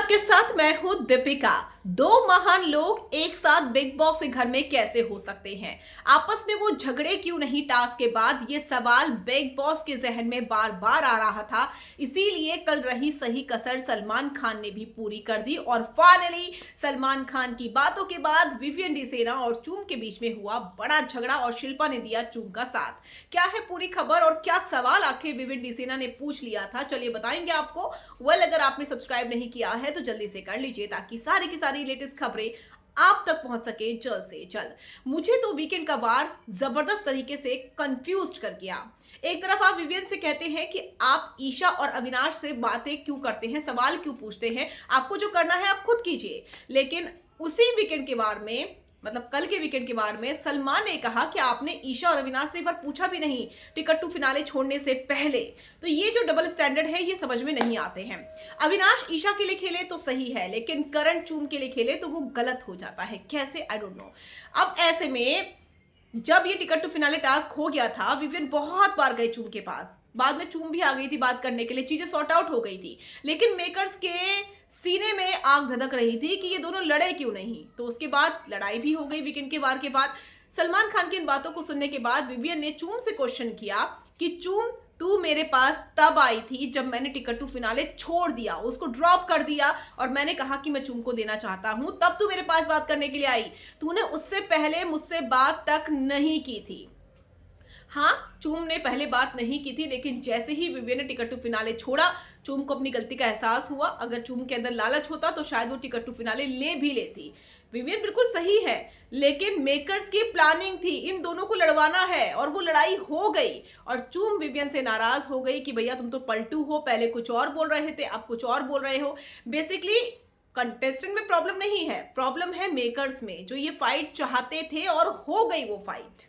आपके साथ मैं हूं दीपिका। दो महान लोग एक साथ बिग बॉस के घर में कैसे हो सकते हैं? आपस में वो झगड़े क्यों नहीं? टास्क के बाद ये सवाल बिग बॉस के जहन में बार बार आ रहा था। इसीलिए कल रही सही कसर सलमान खान ने भी पूरी कर दी और फाइनली सलमान खान की बातों के बाद विवियन डिसेना और चूम के बीच में हुआ बड़ा झगड़ा और शिल्पा ने दिया चूम का साथ। क्या है पूरी खबर और क्या सवाल आखिर विवियन डिसेना ने पूछ लिया था, चलिए बताएंगे आपको। अगर आपने सब्सक्राइब नहीं किया है तो जल्दी से कर लीजिए ताकि सारी की सारी लेटेस्ट खबरें आप तक पहुंच सके जल्द से जल्द। मुझे तो वीकेंड का वार जबरदस्त तरीके से कंफ्यूज कर गया। एक तरफ आप विवियन से कहते हैं कि आप ईशा और अविनाश से बातें क्यों करते हैं, सवाल क्यों पूछते हैं, आपको जो करना है आप खुद कीजिए। लेकिन उसी वीकेंड के वार में, मतलब कल के वीकेंड के बारे में, सलमान ने कहा कि आपने ईशा और अविनाश से एक बार पूछा भी नहीं टिकट टू फिनाले छोड़ने से पहले। तो ये जो डबल स्टैंडर्ड है ये समझ में नहीं आते हैं। अविनाश ईशा के लिए खेले तो सही है, लेकिन करण चूम के लिए खेले तो वो गलत हो जाता है। कैसे, आई डोंट नो। अब ऐसे में जब ये टिकट टू फिनाले टास्क हो गया था, विवियन बहुत बार गए चूम के पास, बाद में चूम भी आ गई थी बात करने के लिए, चीजें सॉर्ट आउट हो गई थी। लेकिन मेकर्स के सीने में आग धधक रही थी कि ये दोनों लड़े क्यों नहीं। तो उसके बाद लड़ाई भी हो गई वीकेंड के वार के बाद। सलमान खान की इन बातों को सुनने के बाद विवियन ने चूम से क्वेश्चन किया कि चूम, तू मेरे पास तब आई थी जब मैंने टिकट टू फिनाले छोड़ दिया, उसको ड्रॉप कर दिया और मैंने कहा कि मैं चूम को देना चाहता हूं, तब तू मेरे पास बात करने के लिए आई। तूने उससे पहले मुझसे बात तक नहीं की थी। हाँ, चूम ने पहले बात नहीं की थी, लेकिन जैसे ही विवियन ने टिकट टू फिनाले छोड़ा, चूम को अपनी गलती का एहसास हुआ। अगर चूम के अंदर लालच होता तो शायद वो टिकट टू फिनाले ले भी लेती। विवियन बिल्कुल सही है, लेकिन मेकर्स की प्लानिंग थी इन दोनों को लड़वाना है और वो लड़ाई हो गई। और चूम विवियन से नाराज हो गई कि भैया तुम तो पलटू हो, पहले कुछ और बोल रहे थे अब कुछ और बोल रहे हो। बेसिकली कंटेस्टेंट में प्रॉब्लम नहीं है, प्रॉब्लम है मेकर्स में, जो ये फाइट चाहते थे और हो गई वो फाइट।